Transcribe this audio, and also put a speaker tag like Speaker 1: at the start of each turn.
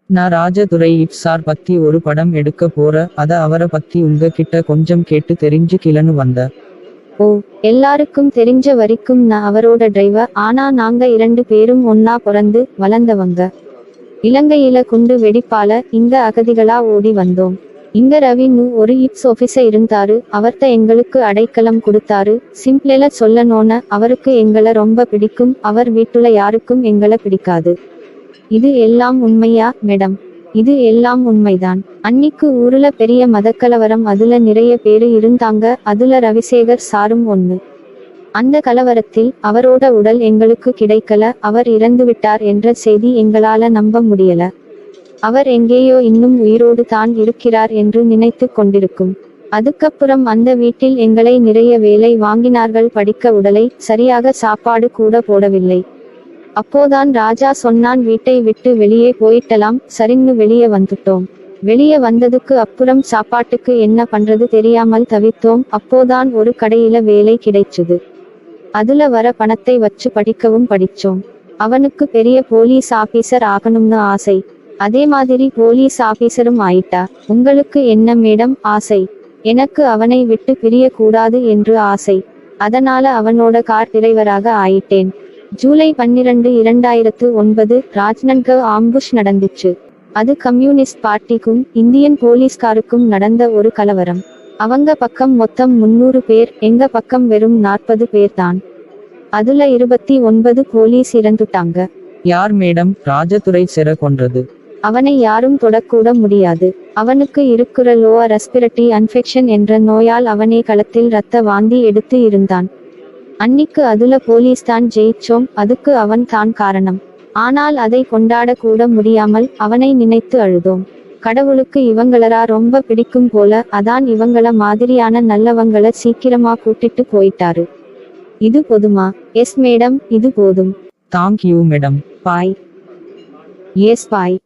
Speaker 1: நான் ராஜதுரை சார் பத்தி ஒரு படம் எடுக்க போற அத அவரை பத்தி உங்க கிட்ட கொஞ்சம் கேட்டு தெரிஞ்சுக்கிலன்னு வந்த.
Speaker 2: ஓ, எல்லாருக்கும் தெரிஞ்ச வரைக்கும் நான் அவரோட டிரைவர். ஆனா நாங்க 2 பேரும் ஒன்னா பிறந்து வளர்ந்தவங்க. இலங்கையில குண்டு வெடிப்பால இங்க அகதிகளா ஓடி வந்தோம். இங்க ரவின்னு ஒரு ஆபீசர் இருந்தாரு. அவர்த்த எங்களுக்கு அடைக்கலம் கொடுத்தாரு. சிம்பிளா சொல்லணும்னா அவருக்கு எங்களை ரொம்ப பிடிக்கும். அவர் வீட்டுல யாருக்கும் எங்களை பிடிக்காது. இது எல்லாம் உண்மையா மேடம்? இது எல்லாம் உண்மைதான். அன்னிக்கு ஊருல பெரிய மதக்கலவரம். அதுல நிறைய பேரு இருந்தாங்க. அதுல ரவிசேகர் சாரும் ஒண்ணு. அந்த கலவரத்தில் அவரோட உடல் எங்களுக்கு கிடைக்கல. அவர் இறந்துவிட்டார் என்ற செய்தி எங்களால நம்ப முடியல. அவர் எங்கேயோ இன்னும் உயிரோடு தான் இருக்கிறார் என்று நினைத்து கொண்டிருக்கும். அதுக்கப்புறம் அந்த வீட்டில் எங்களை நிறைய வேலை வாங்கினார்கள். படிக்க உடலை சரியாக சாப்பாடு கூட போடவில்லை. அப்போதான் ராஜா சொன்னான், வீட்டை விட்டு வெளியே போயிட்டலாம். சரின்னு வெளியே வந்துட்டோம். வெளியே வந்ததுக்கு அப்புறம் சாப்பாட்டுக்கு என்ன பண்றது தெரியாமல் தவித்தோம். அப்போதான் ஒரு கடையில வேலை கிடைச்சுது. அதுல வர பணத்தை வச்சு படிக்கவும் படிச்சோம். அவனுக்கு பெரிய போலீஸ் ஆபீசர் ஆகணும்னு ஆசை. அதே மாதிரி போலீஸ் ஆபீசரும் ஆயிட்டா. உங்களுக்கு என்ன மேடம் ஆசை? எனக்கு அவனை விட்டு பிரிய கூடாது என்று ஆசை. அதனால அவனோட கார் டிரைவராக ஆயிட்டேன். ஜூலை 12, 2009 ராஜ்நன்கவ் ஆம்புஷ் நடந்துச்சு. அது கம்யூனிஸ்ட் பார்ட்டிக்கும் இந்தியன் போலீஸ்காருக்கும் நடந்த ஒரு கலவரம். அவங்க பக்கம் மொத்தம் 300 பேர், எங்க பக்கம் வெறும் 40 பேர் தான். அதுல 29 போலீஸ் இறந்துட்டாங்க.
Speaker 1: யார் மேடம் ராஜதுரை சிறை கொன்றது?
Speaker 2: அவனை யாரும் தொடக்கூட முடியாது. அவனுக்கு இருக்கிற லோவர் ரெஸ்பிரேட்டரி இன்ஃபெக்ஷன் என்ற நோயால் அவனே களத்தில் ரத்த வாந்தி எடுத்து இருந்தான். அன்னிக்கு அதுல போலீஸ் தான் ஜெயிச்சோம். அதுக்கு அவன் தான் காரணம். ஆனால் அதை கொண்டாட கூட முடியாமல் அவனை நினைத்து அழுதோம். கடவுளுக்கு இவங்களரா ரொம்ப பிடிக்கும் போல. அதான் இவங்கள மாதிரியான நல்லவங்கள சீக்கிரமா கூட்டிட்டு போயிட்டாரு. இது போதுமா? எஸ் மேடம், இது போதும்.
Speaker 1: Thank you madam.
Speaker 2: Bye. Yes bye.